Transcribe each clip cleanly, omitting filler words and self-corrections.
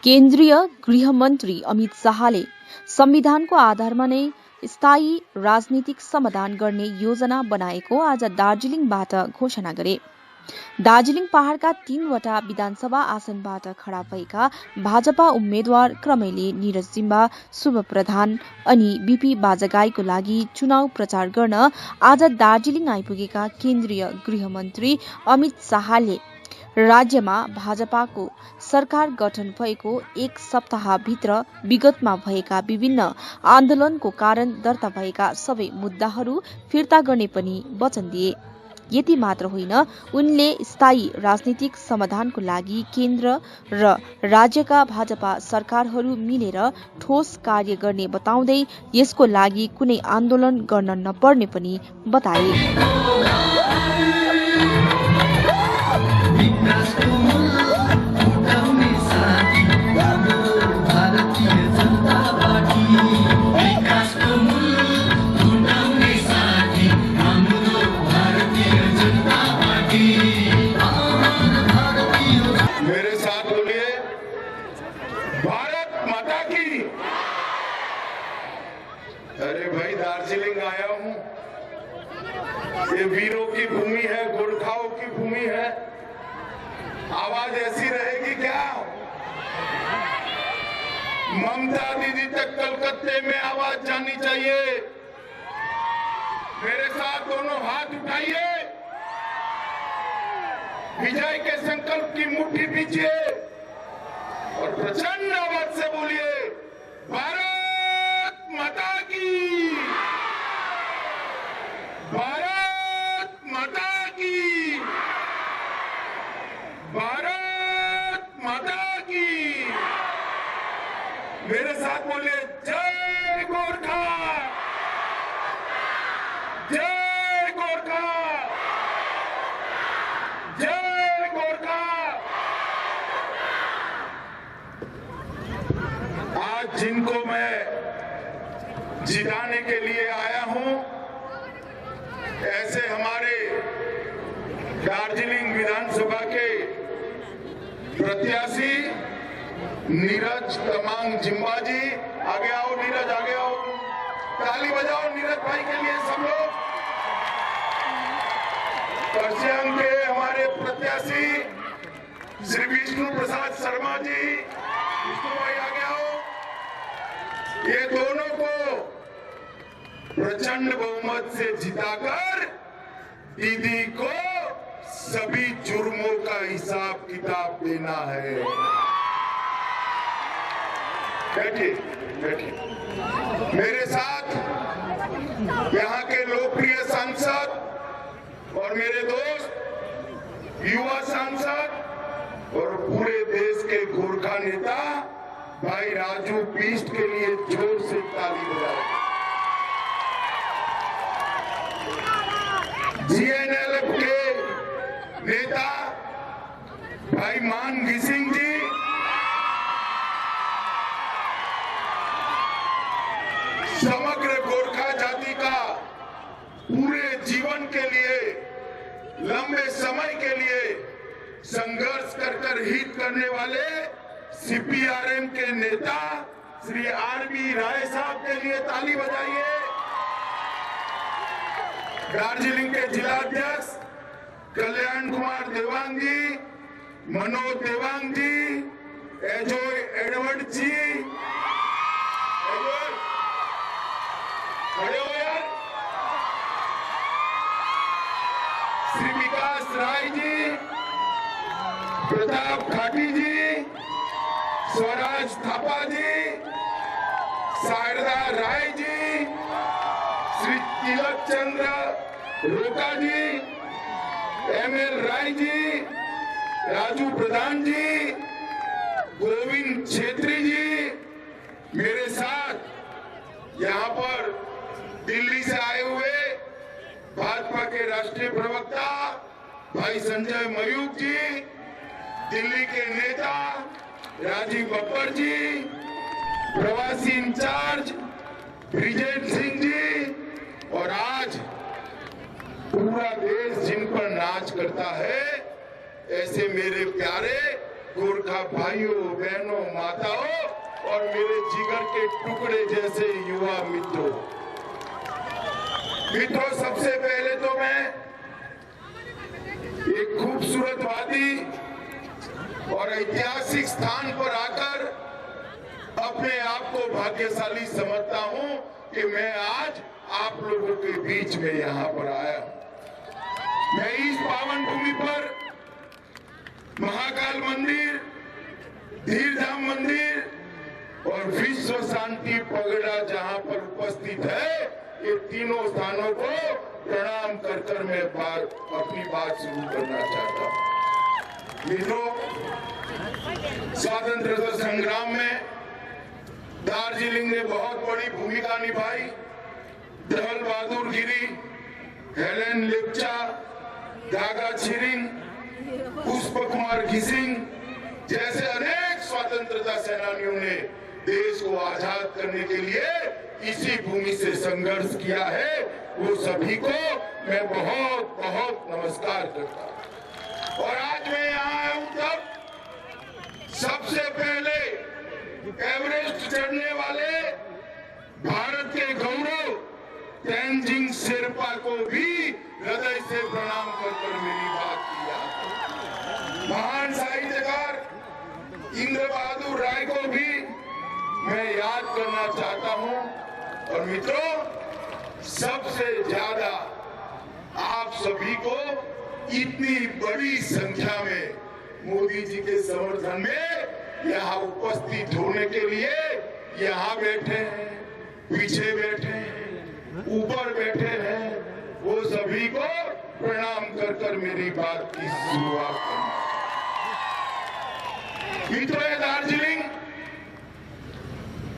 केन्द्रीय गृहमन्त्री अमित शाहले संविधानको आधारमा नै स्थायी राजनीतिक समाधान गर्ने योजना बनाएको आज दार्जिलिङबाट घोषणा गरे। दार्जिलिङ पहाड़का 3वटा विधानसभा आसनबाट खडा भएका भाजपा उम्मेद्वार क्रमैले निरज जिम्बा, शुभ प्रधान अनि बीपी बाजगाईको लागि चुनाव प्रचार गर्न आज दार्जिलिङ आइपुगेका केन्द्रीय गृहमन्त्री अमित शाहले राज्यमा भाजपाको सरकार गठन भएको 1 सप्ताहभित्र विगतमा भएका विभिन्न आन्दोलनको कारण दर्ता भएका सबै मुद्दाहरू फिर्ता गर्ने पनि वचन दिए। यति मात्र होइन, उनले स्थायी राजनीतिक समाधानको लागि केन्द्र र राज्यका भाजपा सरकारहरू मिलेर ठोस कार्य गर्ने बताउँदै यसको लागि कुनै आन्दोलन गर्न नपर्ने पनि बताए। मेरे साथ बोलिए, भारत माता की। अरे भाई, दार्जिलिंग आया हूं, ये वीरों की भूमि है, गोरखाओं की भूमि है। आवाज ऐसी रहेगी क्या? ममता दीदी तक कलकत्ते में आवाज जानी चाहिए। मेरे साथ दोनों हाथ उठाइए, विजय के संकल्प की मुट्ठी पीछे और प्रचंड आवाज से बोलिए, भारत माता की, भारत माता की, भारत माता की। मेरे साथ बोलिए, जय गोरखा, जय गोरखा, जय गोरखा। आज जिनको मैं जिताने के लिए आया हूं, ऐसे हमारे दार्जिलिंग विधानसभा के प्रत्याशी नीरज तमांग जिम्बा जी। आगे आओ नीरज, आगे आओ, ताली बजाओ नीरज भाई के लिए सब लोग। पश्चिम के हमारे प्रत्याशी श्री विष्णु प्रसाद शर्मा जी, विष्णु भाई आगे आओ। ये दोनों को प्रचंड बहुमत से जिताकर दीदी को सभी जुर्मों का हिसाब किताब देना है। बैठिए, बैठिए। मेरे साथ यहाँ के लोकप्रिय सांसद और मेरे दोस्त युवा सांसद और पूरे देश के गोरखा नेता भाई राजू बिष्ट के लिए जोर से ताली बजाएं। जीएनएलएफ के नेता भाई मान घिसिंग जी, समग्र गोरखा जाति का पूरे जीवन के लिए, लंबे समय के लिए संघर्ष कर हित करने वाले सीपीआरएम के नेता श्री आरबी राय साहब के लिए ताली बजाइए। दार्जिलिंग के जिलाध्यक्ष कल्याण कुमार देवांग जी, मनोज देवांग जी, एजोय एडवर्ड जी, खड़े हो यार, श्री विकास राय जी, प्रताप खाटी जी, स्वराज थापा जी, शारदा राय जी, श्री तिलक चंद्र रोका जी, एमएल राय जी, राजू प्रधान जी, गोविंद छेत्री जी। मेरे साथ यहाँ पर दिल्ली से आए हुए भाजपा के राष्ट्रीय प्रवक्ता भाई संजय मयूख जी, दिल्ली के नेता राजीव बब्बर जी, प्रवासी इंचार्ज ब्रिजेश सिंह जी, और आज पूरा देश जिन पर नाच करता है, ऐसे मेरे प्यारे गोरखा भाइयों बहनों माताओं और मेरे जिगर के टुकड़े जैसे युवा मित्रों, सबसे पहले तो मैं एक खूबसूरत वादी और ऐतिहासिक स्थान पर आकर अपने आप को भाग्यशाली समझता हूं कि मैं आज आप लोगों के बीच में यहां पर आया हूं। मैं इस पावन भूमि पर महाकाल मंदिर, धीरधाम मंदिर और विश्व शांति पगड़ा जहां पर उपस्थित है, ये तीनों स्थानों को प्रणाम कर मैं अपनी बात शुरू करना चाहता हूं। मित्रों, स्वतंत्रता संग्राम में दार्जिलिंग ने बहुत बड़ी भूमिका निभाई। धवल बहादुर गिरी, हेलेन लेप्चा, दागा छिरिंग, पुष्प कुमार घिसिंग जैसे अनेक स्वतंत्रता सेनानियों ने देश को आजाद करने के लिए इसी भूमि से संघर्ष किया है। वो सभी को मैं बहुत बहुत नमस्कार करता हूं। और आज मैं यहाँ आया हूं तब सबसे पहले एवरेस्ट चढ़ने वाले भारत के गौरव तेंजिंग शेरपा को भी हृदय से प्रणाम कर मेरी बात किया। महान साहित्यकार इंद्र बहादुर राय को भी मैं याद करना चाहता हूं। और मित्रों, सबसे ज्यादा आप सभी को इतनी बड़ी संख्या में मोदी जी के समर्थन में यहाँ उपस्थित होने के लिए यहाँ बैठे हैं, पीछे बैठे हैं, ऊपर बैठे हैं, वो सभी को प्रणाम कर मेरी बात की शुरुआत करना। मित्रों, दार्जिलिंग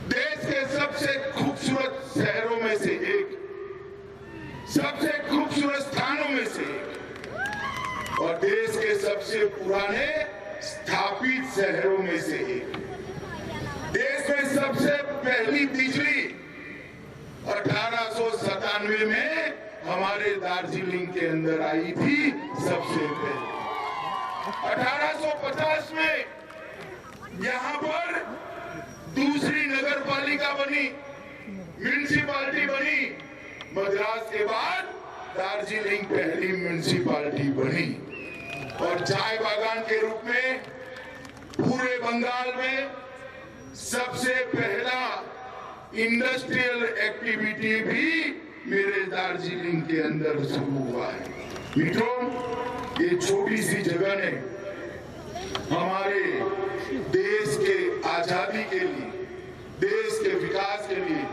देश के सबसे खूबसूरत शहरों में से एक, सबसे खूबसूरत स्थानों में से एक और देश के सबसे पुराने स्थापित शहरों में से एक। देश में सबसे पहली बिजली 1897 में हमारे दार्जिलिंग के अंदर आई थी। सबसे पहले 1850 में यहाँ पर दूसरी नगर पालिका बनी, म्यूनिसिपालिटी बनी। मद्रास के बाद दार्जिलिंग पहली म्यूनिसिपालिटी बनी और चाय बागान के रूप में पूरे बंगाल में सबसे पहला इंडस्ट्रियल एक्टिविटी भी मेरे दार्जिलिंग के अंदर शुरू हुआ है। मित्रों, ये छोटी सी जगह ने हमारे देश के आजादी के लिए, देश के विकास के लिए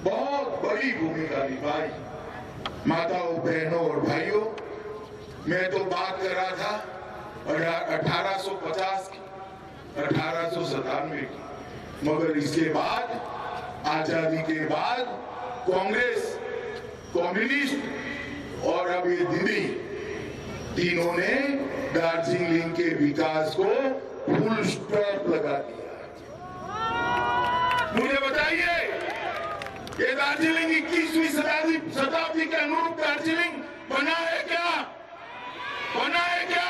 बहुत बड़ी भूमिका निभाई। माताओं, बहनों और भाइयों, मैं तो बात कर रहा था 1850 की, 1897 की, मगर इसके बाद आजादी के बाद कांग्रेस, कम्युनिस्ट और अब ये दीदी तीनों ने दार्जिलिंग के विकास को फुल स्टॉप लगा दिया। मुझे बताइए, ये दार्जिलिंग 21वीं शताब्दी के अनुरूप दार्जिलिंग बना है क्या? बना है क्या?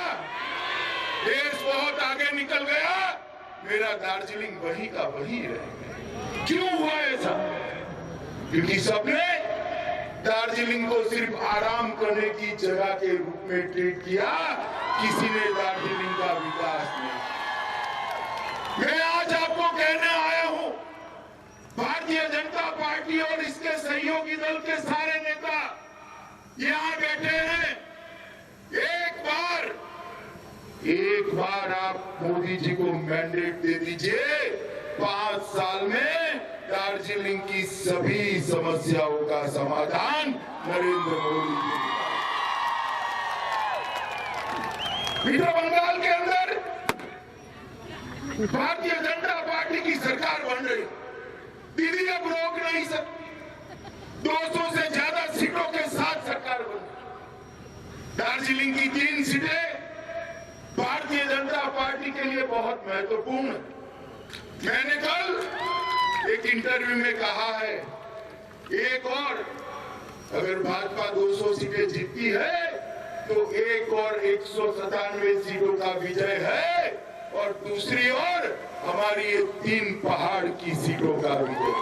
देश बहुत आगे निकल गया, मेरा दार्जिलिंग वही का वही रह गया। क्यों हुआ ऐसा? क्योंकि सबने दार्जिलिंग को सिर्फ आराम करने की जगह के रूप में ट्रीट किया, किसी ने दार्जिलिंग का विकास नहीं। मैं आज आपको कहने आया हूं, भारतीय जनता पार्टी और इसके सहयोगी दल के सारे नेता यहां बैठे हैं। एक बार आप मोदी जी को मैंडेट दे दीजिए, 5 साल में दार्जिलिंग की सभी समस्याओं का समाधान नरेंद्र मोदी जी। मित्रों, बंगाल के अंदर भारतीय जनता पार्टी की सरकार बन रही, दीदी अब रोक नहीं सकती। 200 से ज्यादा सीटों के साथ सरकार बन रही। दार्जिलिंग की 3 सीटें भारतीय जनता पार्टी के लिए बहुत महत्वपूर्ण है। मैंने कल एक इंटरव्यू में कहा है, एक और अगर भाजपा 200 सीटें जीतती है तो एक और 197 सीटों का विजय है और दूसरी ओर हमारी ये 3 पहाड़ की सीटों का विजय।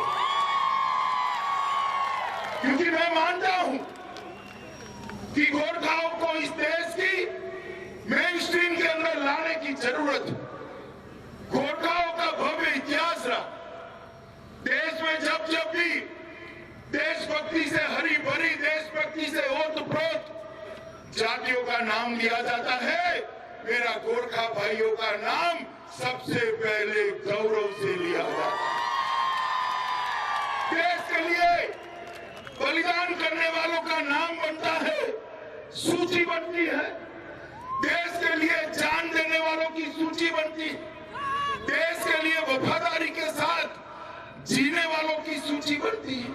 क्योंकि मैं मानता हूं कि गोरखाओं को इस देश की मेन स्ट्रीम के अंदर लाने की जरूरत है। गोरखाओं का भव्य इतिहास रहा। देश में जब जब भी देशभक्ति से हरी भरी, देशभक्ति से ओतप्रोत जातियों का नाम लिया जाता है, मेरा गोरखा भाइयों का नाम सबसे पहले गौरव से लिया जाता है। देश के लिए बलिदान करने वालों का नाम बनता है, सूची बनती है। देश के लिए जान देने वालों की सूची बनती है। देश के लिए वफादारी के साथ जीने वालों की सूची बनती है।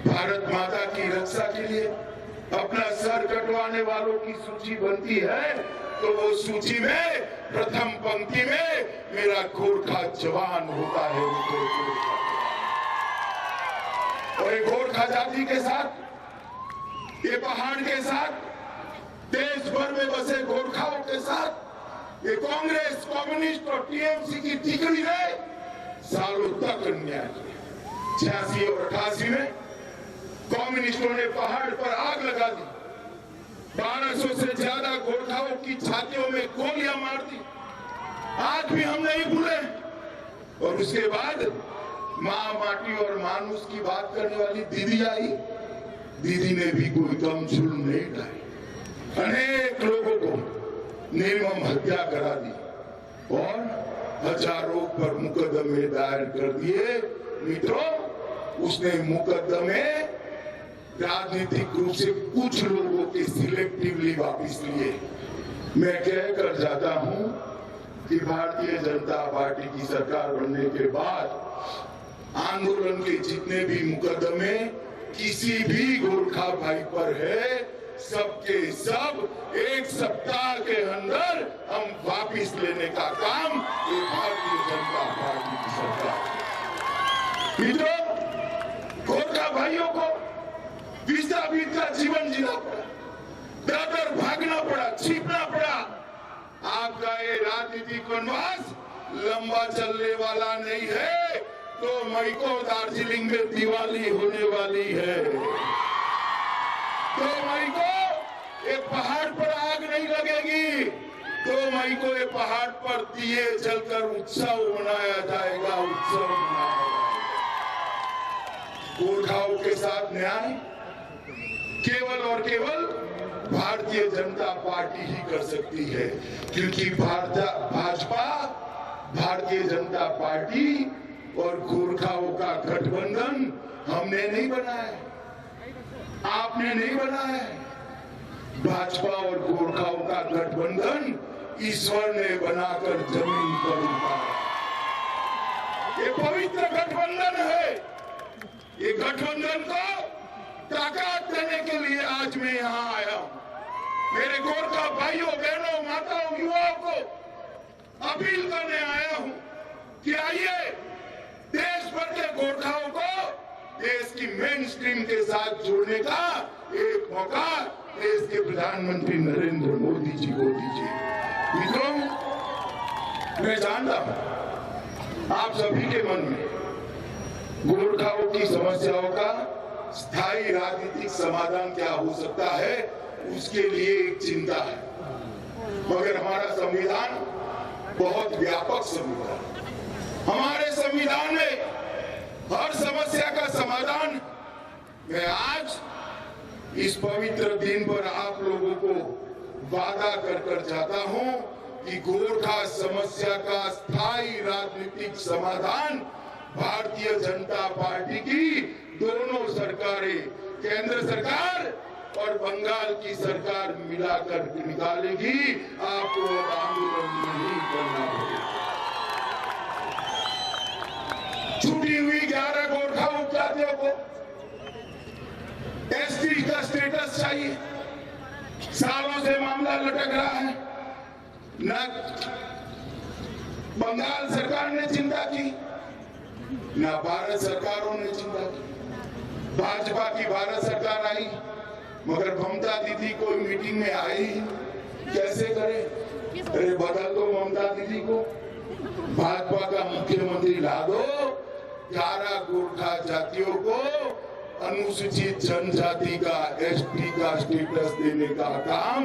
भारत माता की रक्षा के लिए अपना सर कटवाने वालों की सूची बनती है, तो वो सूची में प्रथम पंक्ति में मेरा गोरखा जवान होता है। और ये गोरखा जाति के साथ, ये पहाड़ के साथ, देश भर में बसे गोरखाओं के साथ ये कांग्रेस, कम्युनिस्ट और टीएमसी की तिकड़ी ने सालों तक अन्याय किया। 86 और 88 में कम्युनिस्टों ने पहाड़ पर आग लगा दी। 1200 से ज्यादा गोरखाओं की छातियों में गोलियां मार दी। आज भी हम नहीं भूले। और उसके बाद माँ माटी और मानुष की बात करने वाली दीदी आई। दीदी ने भी कोई कम जुल्म नहीं ढाई। अनेक लोगों को निर्मम हत्या करा दी और हजारों पर मुकदमे दायर कर दिए। मित्रों, उसने मुकदमे राजनीतिक रूप से कुछ लोगों के सिलेक्टिवली वापस लिए। मैं कह कर जाता हूं कि भारतीय जनता पार्टी की सरकार बनने के बाद आंदोलन के जितने भी मुकदमे किसी भी गोरखा भाई पर है, सबके सब एक सप्ताह के अंदर हम वापिस लेने का काम ये भारतीय जनता पार्टी की सरकार। मित्रों, गोरखा भाइयों को बीता बीता जीवन जीना पड़ा, दर भागना पड़ा, छिपना पड़ा। आपका ये राजनीतिक वनवास लंबा चलने वाला नहीं है। तो मई को दार्जिलिंग में दिवाली होने वाली है। 2 मई को एक पहाड़ पर आग नहीं लगेगी। 2 मई को ये पहाड़ पर दिए जलकर उत्सव मनाया जाएगा, उत्सव मनाया जाएगा। गोरखाओं के साथ न्याय केवल और केवल भारतीय जनता पार्टी ही कर सकती है, क्योंकि भाजपा, भारतीय जनता पार्टी और गोरखाओं का गठबंधन हमने नहीं बनाया, आपने नहीं बनाया। भाजपा और गोरखाओं का गठबंधन ईश्वर ने बनाकर जमीन पर उतारा। ये पवित्र गठबंधन है। ये गठबंधन को ताकत देने के लिए आज मैं यहाँ आया हूँ। मेरे गोरखा भाइयों, बहनों, माताओं, युवाओं को अपील करने आया हूँ कि आइए, देश भर के गोरखाओं को देश की मेन स्ट्रीम के साथ जोड़ने का एक मौका देश के प्रधानमंत्री नरेंद्र मोदी जी को दीजिए। मित्रों, मैं जानता हूं आप सभी के मन में गोरखाओं की समस्याओं का स्थायी राजनीतिक समाधान क्या हो सकता है, उसके लिए एक चिंता है। मगर हमारा संविधान बहुत व्यापक संविधान। हमारे संविधान में हर समस्या का समाधान। मैं आज इस पवित्र दिन पर आप लोगों को वादा कर जाता हूं कि गोरखा समस्या का स्थायी राजनीतिक समाधान भारतीय जनता पार्टी की दोनों सरकारें, केंद्र सरकार और बंगाल की सरकार मिलाकर निकालेगी। आपको आंदोलन नहीं करना होगा। छूटी हुई 11 गोरखा उपजातियों को एसटी का स्टेटस चाहिए। सालों से मामला लटक रहा है। न बंगाल सरकार ने चिंता की, न भारत सरकारों ने चिंता की। भाजपा की भारत सरकार आई, मगर ममता दीदी कोई मीटिंग में आई, कैसे करे? अरे बदल दो ममता दीदी को। भाजपा का मुख्यमंत्री ला दो, 11 गोरखा जातियों को अनुसूचित जनजाति का एसटी का स्टेटस देने का काम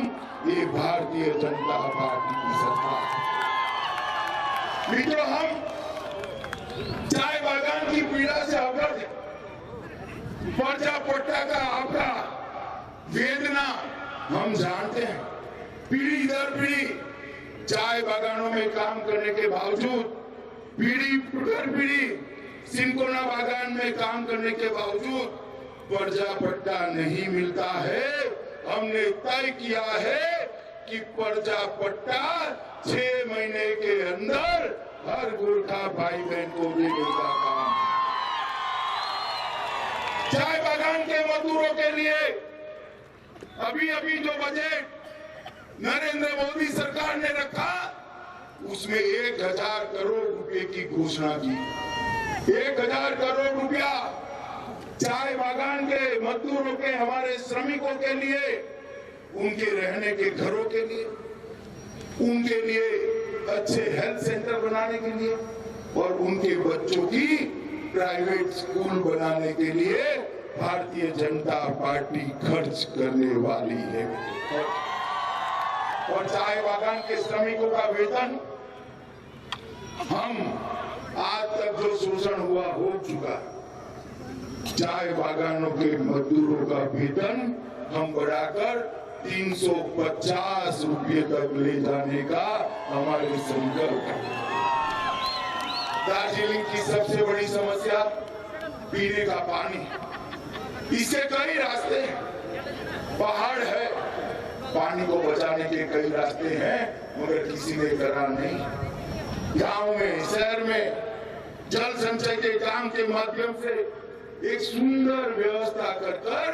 ये भारतीय जनता पार्टी की सरकार है। मित्रों, हम चाय बागान की पीड़ा से अवगत हैं। पर्चा पट्टा का आपका वेदना हम जानते हैं। पीढ़ी दर पीढ़ी चाय बागानों में काम करने के बावजूद, पीढ़ी दर पीढ़ी सिंकोना बागान में काम करने के बावजूद पर्चा पट्टा नहीं मिलता है। हमने तय किया है कि पर्चा पट्टा 6 महीने के अंदर हर गोरखा भाई बहन को देने का काम है। चाय बागान के मजदूरों के लिए अभी जो बजट नरेंद्र मोदी सरकार ने रखा, उसमें 1000 करोड़ रुपए की घोषणा की। 1000 करोड़ रुपया चाय बागान के मजदूरों के, हमारे श्रमिकों के लिए, उनके रहने के घरों के लिए, उनके लिए अच्छे हेल्थ सेंटर बनाने के लिए और उनके बच्चों की प्राइवेट स्कूल बनाने के लिए भारतीय जनता पार्टी खर्च करने वाली है। और चाय बागान के श्रमिकों का वेतन, हम आज तक जो शोषण हुआ हो चुका, चाय बागानों के मजदूरों का वेतन हम बढ़ाकर 350 रुपये तक ले जाने का हमारे संकल्प है। दार्जिलिंग की सबसे बड़ी समस्या पीने का पानी। इसके कई रास्ते हैं, पहाड़ है, पानी को बचाने के कई रास्ते हैं, मगर किसी ने करा नहीं। गांव में, शहर में जल संचय के काम के माध्यम से एक सुंदर व्यवस्था कर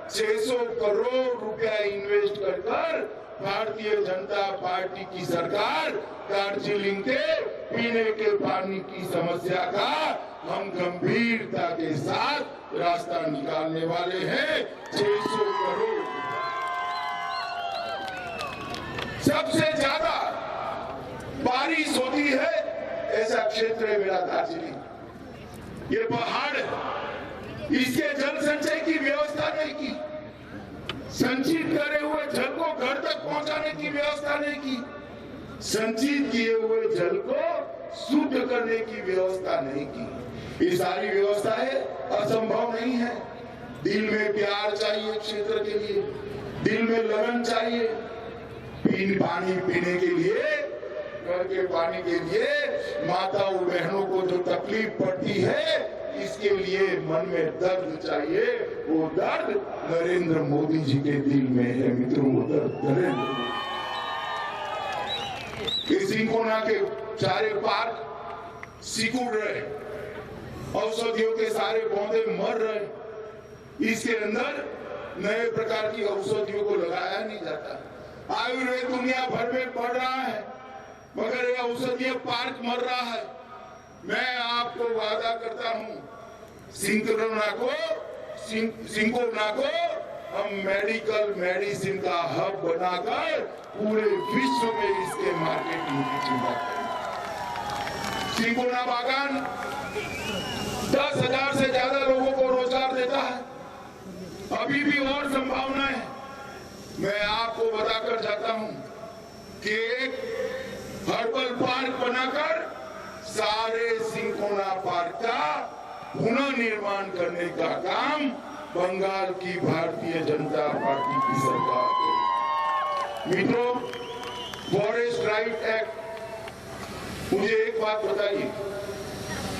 600 करोड़ रुपया इन्वेस्ट कर भारतीय जनता पार्टी की सरकार दार्जिलिंग के पीने के पानी की समस्या का हम गंभीरता के साथ रास्ता निकालने वाले हैं। 600 करोड़। सबसे ज्यादा बारिश होती है ऐसा क्षेत्र है मेरा दार्जिलिंग। ये पहाड़ है, इसके जल संचय की व्यवस्था नहीं की, संचित करे हुए जल को घर तक पहुंचाने की व्यवस्था नहीं की, संचित किए हुए जल को शुद्ध करने की व्यवस्था नहीं की। ये सारी व्यवस्थाएं असंभव नहीं है। दिल में प्यार चाहिए क्षेत्र के लिए, दिल में लगन चाहिए। पानी पीने के लिए, घर के पानी के लिए माताओं बहनों को जो तकलीफ पड़ती है, इसके लिए मन में दर्द चाहिए। वो दर्द नरेंद्र मोदी जी के दिल में है मित्रों, वो दर्द नरेंद्र मोदी। सिंकोना के सारे पार्क सिकुड़ रहे, औषधियों के सारे पौधे मर रहे, इसके अंदर नए प्रकार की औषधियों को लगाया नहीं जाता। आयुर्वेद दुनिया भर में बढ़ रहा है, मगर यह औषधीय पार्क मर रहा है। मैं आपको वादा करता हूं, सिंकोना को हम मेडिकल मेडिसिन का हब बनाकर पूरे विश्व में इसके मार्केटिंग की चिंता करेंगे। सिंकोना बागान 10,000 से ज्यादा लोगों को रोजगार देता है। अभी भी और संभावना है। मैं आपको बताकर जाता हूं कि एक हर्बल पार्क बनाकर सारे सिंकोना पार्क का पुनर्निर्माण करने का काम बंगाल की भारतीय जनता पार्टी की सरकार करेगी। मित्रों, फॉरेस्ट राइट एक्ट, मुझे एक बात बताइए,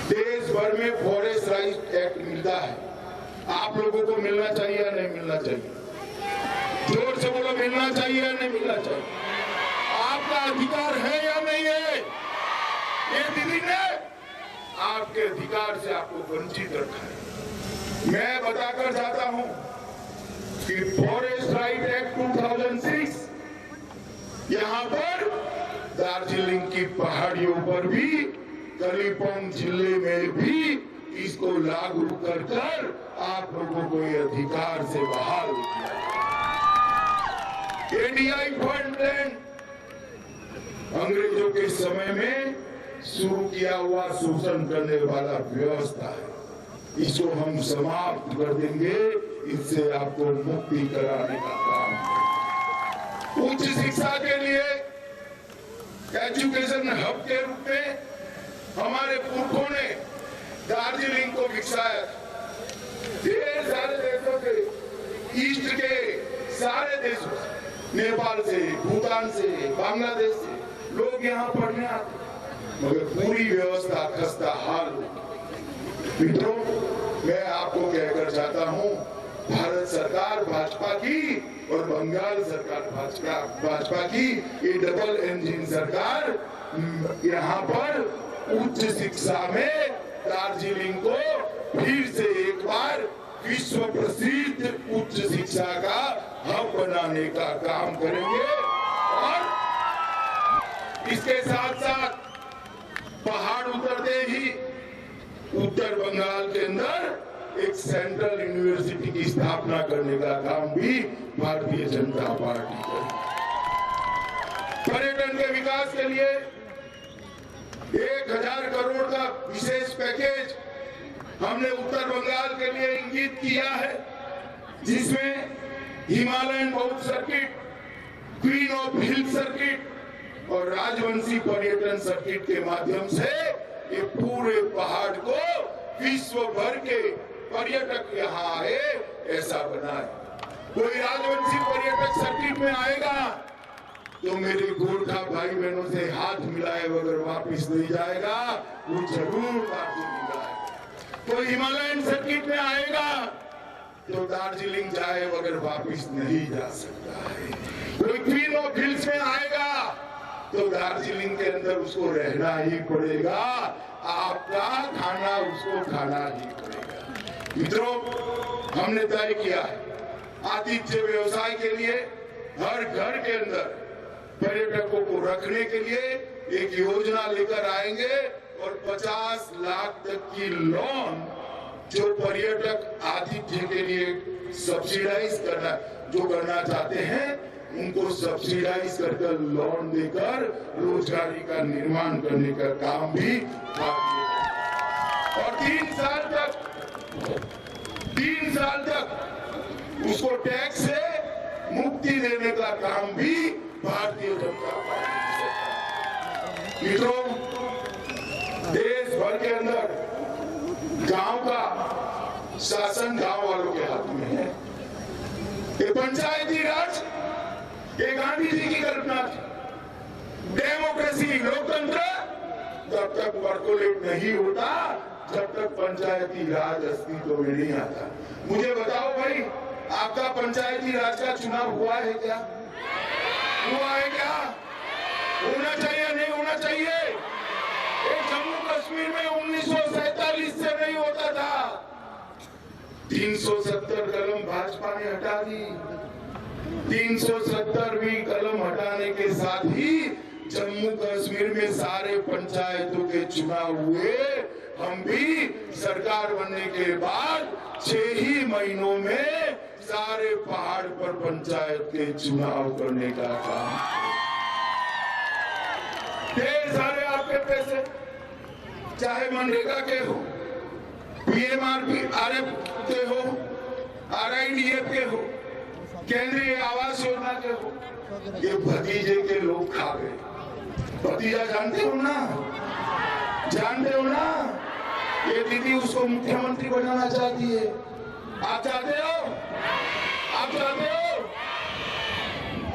देश भर में फॉरेस्ट राइट एक्ट मिलता है, आप लोगों को मिलना चाहिए या नहीं मिलना चाहिए? जोर से बोलो, मिलना चाहिए या नहीं मिलना चाहिए? आपका अधिकार है या नहीं है? ये दीदी ने आपके अधिकार से आपको वंचित रखा है। मैं बताकर जाता हूं कि फॉरेस्ट राइट एक्ट 2006 यहां पर दार्जिलिंग की पहाड़ियों पर भी, कालिम्पोंग जिले में भी इसको लागू कर आप लोगों को ये अधिकार से बहाल किया। एडीआई फंड लैंड अंग्रेजों के समय में शुरू किया हुआ शोषण करने वाला व्यवस्था है, इसको हम समाप्त कर देंगे। इससे आपको मुक्ति कराने का काम। उच्च शिक्षा के लिए एजुकेशन हब के रूप में हमारे पुरखों ने दार्जिलिंग को विकसाया। ढेर सारे देशों से, ईस्ट के सारे देशों से, नेपाल से, भूटान से, बांग्लादेश से लोग यहाँ पढ़ने आते, मगर पूरी व्यवस्था खस्ता हाल। मित्रों, मैं आपको कहकर चाहता हूँ, भारत सरकार भाजपा की और बंगाल सरकार भाजपा की ये डबल इंजन सरकार यहाँ पर उच्च शिक्षा में दार्जिलिंग को फिर से एक बार विश्व प्रसिद्ध उच्च शिक्षा का हब बनाने का काम करेंगे। और इसके साथ साथ पहाड़ उतरते ही उत्तर बंगाल के अंदर एक सेंट्रल यूनिवर्सिटी की स्थापना करने का काम भी भारतीय जनता पार्टी करेगी। पर्यटन के विकास के लिए 1000 करोड़ का विशेष पैकेज हमने उत्तर बंगाल के लिए इंगित किया है, जिसमें हिमालयन बौद्ध circuit, queen of hill circuit और राजवंशी पर्यटन सर्किट के माध्यम से ये पूरे पहाड़ को विश्व भर के पर्यटक यहाँ आए ऐसा बनाए। कोई राजवंशी पर्यटक सर्किट में आएगा तो मेरे गोरखा भाई बहनों से हाथ मिलाए बगैर वापिस नहीं जाएगा, वो जरूर दार्जिलिंग आएगा। कोई हिमालयन सर्किट में आएगा तो दार्जिलिंग जाए बगैर वापिस नहीं जा सकता है। कोई क्वीन ऑफ हिल्स में आएगा तो दार्जिलिंग के अंदर उसको रहना ही पड़ेगा, आपका खाना उसको खाना ही पड़ेगा। मित्रों, हमने तय किया है आतिथ्य व्यवसाय के लिए हर घर के अंदर पर्यटकों को रखने के लिए एक योजना लेकर आएंगे और 50 लाख तक की लोन जो पर्यटक आतिथ्य के लिए सब्सिडाइज करना चाहते हैं उनको सब्सिडाइज कर लोन देकर रोजगारी का निर्माण करने का काम भी और 3 साल तक उसको टैक्स से मुक्ति देने का काम भी भारतीय जनता पार्टी। मित्रों, देश भर के अंदर गांव का शासन गांव वालों के हाथ में है। ये पंचायती राज ये गांधी जी की कल्पना थी। डेमोक्रेसी, लोकतंत्र जब तक परकोलेट नहीं होता, जब तक पंचायती राज अस्तित्व में नहीं आता। मुझे बताओ भाई, आपका पंचायती राज का चुनाव हुआ है क्या? हुआ है क्या? होना चाहिए नहीं होना चाहिए? जम्मू कश्मीर में 1947 से नहीं होता था। 370 कलम भाजपा ने हटा दी। 370वीं कलम हटाने के साथ ही जम्मू कश्मीर में सारे पंचायतों के चुनाव हुए। हम भी सरकार बनने के बाद 6 ही महीनों में सारे पहाड़ पर पंचायत के चुनाव करने का काम। ढेर सारे आपके पैसे, चाहे मनरेगा के हो, PMRF के हो, RIDF के हो, केंद्रीय आवास योजना के हो, ये भतीजे के लोग खा गए। भतीजा जानते हो ना? जानते हो ना? ये दीदी उसको मुख्यमंत्री बनाना चाहती है। आप चाहते हो? आप चाहते हो?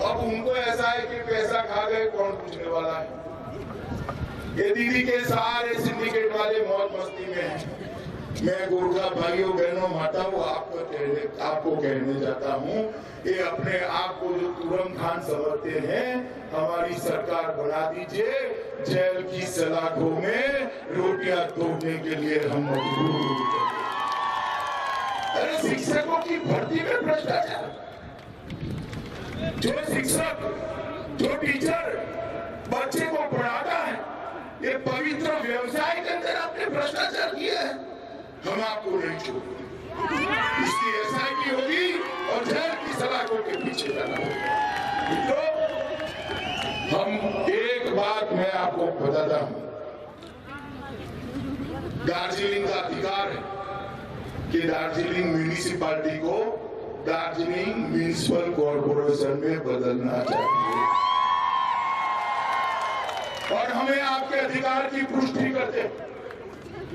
अब उनको ऐसा है कि पैसा खा गए, कौन पूछने वाला है? ये दीदी के सारे सिंडिकेट वाले मौज मस्ती में हैं। मैं गोरखा भाइयों बहनों माताओं आपको कहने चाहता हूँ, ये अपने आप को जो तुरम खान समझते हैं, हमारी सरकार बना दीजिए। जेल की सलाखों में रोटियां तोड़ने के लिए हम मजबूर। अरे शिक्षकों की भर्ती में भ्रष्टाचार, जो शिक्षक, जो टीचर बच्चे को पढ़ाता है, ये पवित्र व्यवसाय के अंदर आपने भ्रष्टाचार किया है, हम आपको नहीं छोड़ेंगे। इसकी SIT होगी और जेल की सलाखों के पीछे जाना होगा। तो हम एक बात मैं आपको बताता हूं, दार्जिलिंग का अधिकार है कि दार्जिलिंग म्यूनिसिपैलिटी को दार्जिलिंग म्यूनिसिपल कॉर्पोरेशन में बदलना चाहिए और हमें आपके अधिकार की पुष्टि करते हैं।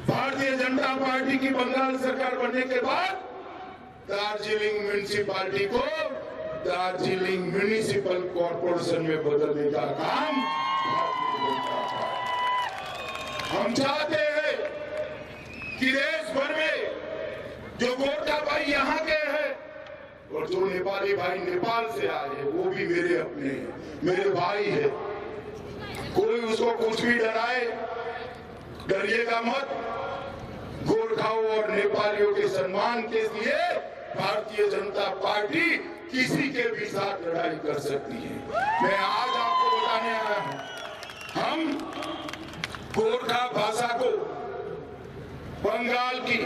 भारतीय जनता पार्टी की बंगाल सरकार बनने के बाद दार्जिलिंग म्यूनिसिपैलिटी को दार्जिलिंग म्यूनिसिपल कॉर्पोरेशन में बदलने का काम हम चाहते हैं कि देश भर में जो गोरखा भाई यहाँ के हैं और जो नेपाली भाई नेपाल से आए हैं वो भी मेरे अपने हैं, मेरे भाई है। कोई उसको कुछ भी डराए, डरिएगा मत। गोरखाओं और नेपालियों के सम्मान के लिए भारतीय जनता पार्टी किसी के भी साथ लड़ाई कर सकती है। मैं आज आपको बताने आया हूं, हम गोरखा भाषा को बंगाल की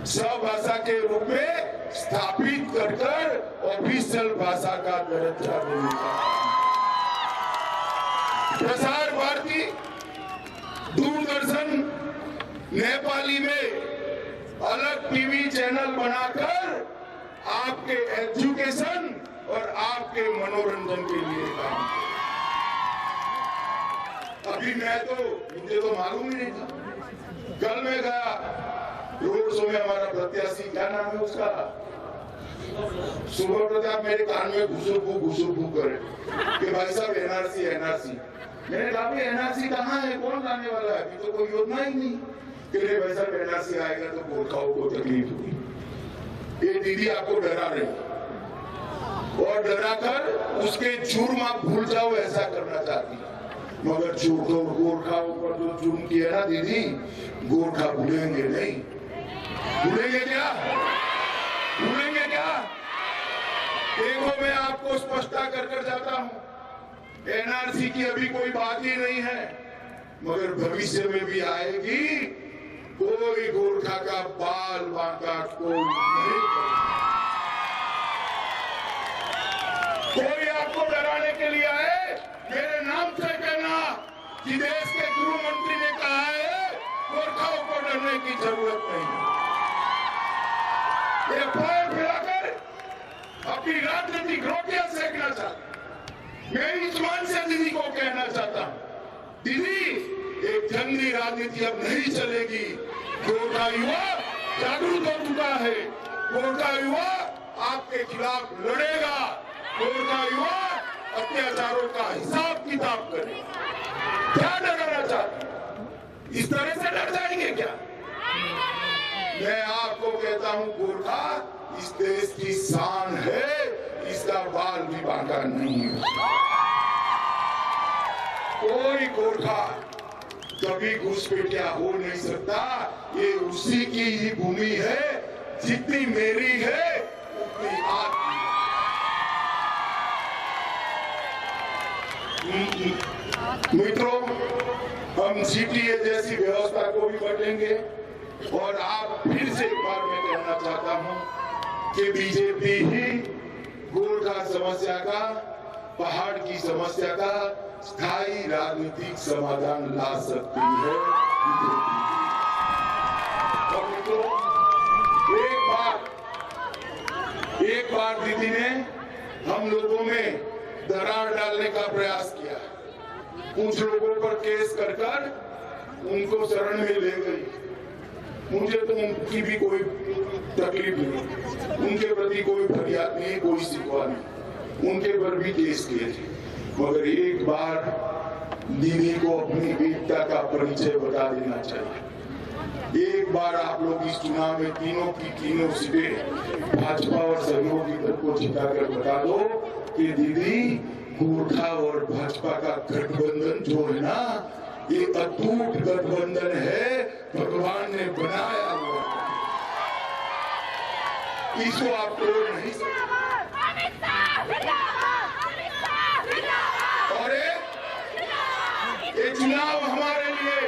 सहभाषा के रूप में स्थापित कर ऑफिशियल भाषा का दर्जा देने का प्रसार भारती दूरदर्शन नेपाली में अलग टीवी चैनल बनाकर आपके एजुकेशन और आपके मनोरंजन के लिए काम किया। अभी मुझे तो मालूम ही नहीं था। कल मैं गया रोड शो में, हमारा प्रत्याशी क्या नाम है उसका, सुबह प्रताप मेरे कान में घुसुरफू करे कि भाई साहब एनआरसी एनआरसी। मैंने कहा एनआरसी कहाँ है, कौन लाने वाला है, अभी तो कोई योजना ही नहीं। कि भाई साहब एनआरसी आएगा तो गोरखाओं को तकलीफ होगी। ये दीदी आपको डरा रही और डराकर उसके जुर्म आप भूल जाओ ऐसा करना चाहती है। मगर गोरखाओं पर जो जुर्म किया ना दीदी, गोरखा भूलेंगे नहीं। भूलेंगे क्या? भूलेंगे क्या? देखो मैं आपको स्पष्टता कर जाता हूं, एनआरसी की अभी कोई बात ही नहीं है, मगर भविष्य में भी आएगी। कोई गोरखा का बाल बांका कोई नहीं, कोई आपको डराने के लिए आए, मेरे नाम से कहना कि देश के गृह मंत्री ने कहा है गोरखाओं को डरने की जरूरत नहीं। ये फायर फैलाकर अपनी राजनीतिक रोटियां सेकना चाहता। मैं इस मान से दीदी को कहना चाहता हूं, दीदी एक जंगली राजनीति अब नहीं चलेगी। गोरखा युवा जागरूक हो चुका है, गोरखा युवा आपके खिलाफ लड़ेगा, गोरखा युवा अत्याचारों का हिसाब किताब करे। क्या डराना चाहते? इस तरह से डर जाएंगे क्या? मैं आपको कहता हूं, गोरखा इस देश की शान है, इसका बाल भी बांका नहीं है। कोई गोरखा कभी घुसपैठिया हो नहीं सकता। ये उसी की ही भूमि है, जितनी मेरी है उतनी आपकी। मित्रों, हम सीटीए जैसी व्यवस्था को भी बदलेंगे और आप फिर से एक बार मैं कहना चाहता हूं कि बीजेपी ही गोरखा समस्या का, पहाड़ की समस्या का स्थायी राजनीतिक समाधान ला सकती है। और मित्रों, एक बार दीदी ने हम लोगों में दरार डालने का प्रयास किया, कुछ लोगों पर केस कर उनको शरण में ले गई। मुझे तो उनकी भी कोई तकलीफ नहीं, उनके प्रति कोई फरियाद नहीं, कोई शिकवा नहीं, उनके पर भी केस किए थे। मगर एक बार दीदी को अपनी वीरता का परिचय बता देना चाहिए। एक बार आप लोग इस चुनाव में तीनों की तीनों सीटें भाजपा और सहयोगी दल को जिताकर बता दो कि दीदी गोरखा और भाजपा का गठबंधन जो है ना, ये अटूट गठबंधन है, भगवान ने बनाया हुआ, इसको आप तोड़ नहीं सकते। और ये चुनाव हमारे लिए,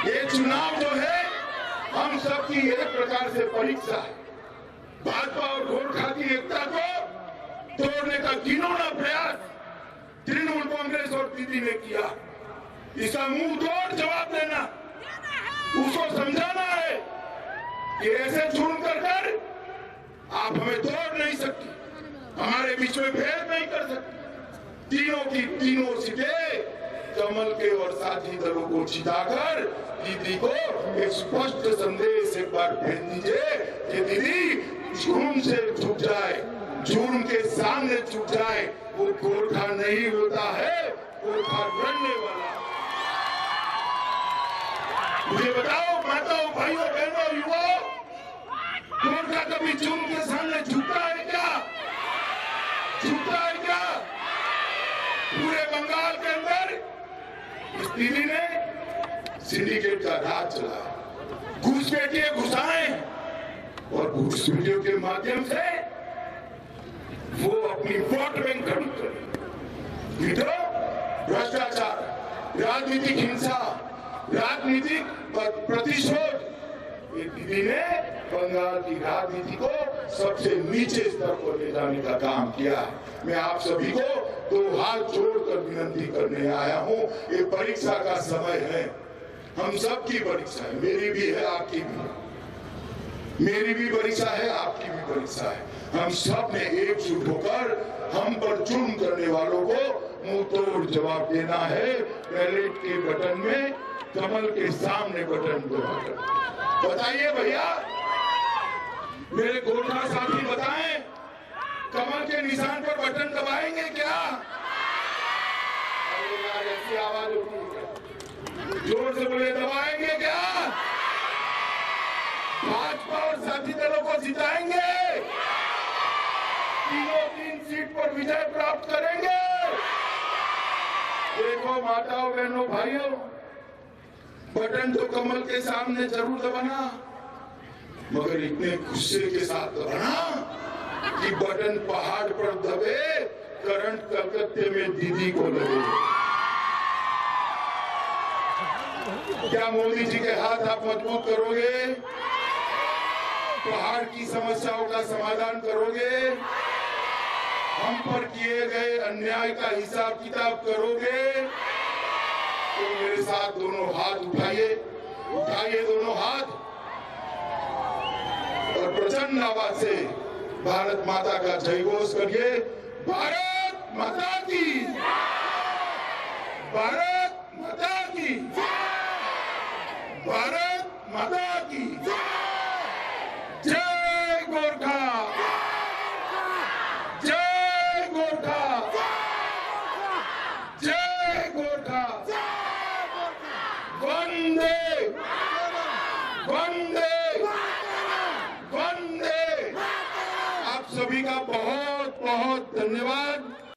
ये चुनाव जो है हम सबकी एक प्रकार से परीक्षा है। भाजपा और गोरखा की एकता को तोड़ने का घिनौना प्रयास तृणमूल कांग्रेस और दीदी ने किया, इसका मुंह तोड़ जवाब देना, उसको समझाना है कि ऐसे जुर्म कर आप हमें तोड़ नहीं सकती, हमारे बीच में भेद नहीं कर सकती। तीनों की तीनों सीटें कमल के और साथी दलों को जिताकर दीदी को एक स्पष्ट संदेश एक बार भेज दीजिए कि दीदी जुर्म से झुक जाए, जुर्म के सामने झुक जाए। वो गोरखा नहीं होता है, गोरखा लड़ने वाला। मुझे बताओ माताओं, भाइयों, बहनों, युवाओं, गोरखा कभी जुर्म के सामने झुकता है क्या? झुकता है क्या? पूरे बंगाल के अंदर इस दीदी ने सिंडिकेट का राज चलाया, घुसपैठिए घुसाएं, और घुसपैठियों के माध्यम से वो अपनी वोट बैंक खड़ी करे। तो भ्रष्टाचार, राजनीतिक हिंसा, राजनीतिक प्रतिशोध, ये दीदी ने बंगाल की राजनीति को सबसे नीचे स्तर पर ले जाने का काम किया। मैं आप सभी को दो हाथ जोड़कर विनती करने आया हूं। ये परीक्षा का समय है, हम सबकी परीक्षा है, मेरी भी है, आपकी भी है, मेरी भी परीक्षा है, आपकी भी परीक्षा है। हम सब ने एकजुट होकर हम पर जुर्म करने वालों को मुंह तोड़ जवाब देना है। बैलेट के बटन में कमल के सामने बटन दबाकर बताइए भैया, मेरे गोरखा साथी बताएं, कमल के निशान पर बटन दबाएंगे क्या? अरे यार, ऐसी आवाज उठी, जोर से बोले, दबाएंगे क्या? भाजपा और साथी दलों को जिताएंगे, तीनों 3 सीट पर विजय प्राप्त करेंगे। देखो माताओं, बहनों, भाइयों, बटन तो कमल के सामने जरूर दबाना, मगर इतने गुस्से के साथ दबाना कि बटन पहाड़ पर दबे, करंट कलकत्ते में दीदी को लगे। क्या मोदी जी के हाथ आप मजबूत करोगे? पहाड़ की समस्याओं का समाधान करोगे? हम पर किए गए अन्याय का हिसाब किताब करोगे? तो मेरे साथ दोनों हाथ उठाइए, उठाइए दोनों हाथ, और प्रचंड आवाज से भारत माता का जय घोष करिए। भारत माता की, भारत माता की, भारत माता की जय गोरखा, जय गोरखा, जय गोरखा, वंदे वंदे वंदे। आप सभी का बहुत बहुत धन्यवाद।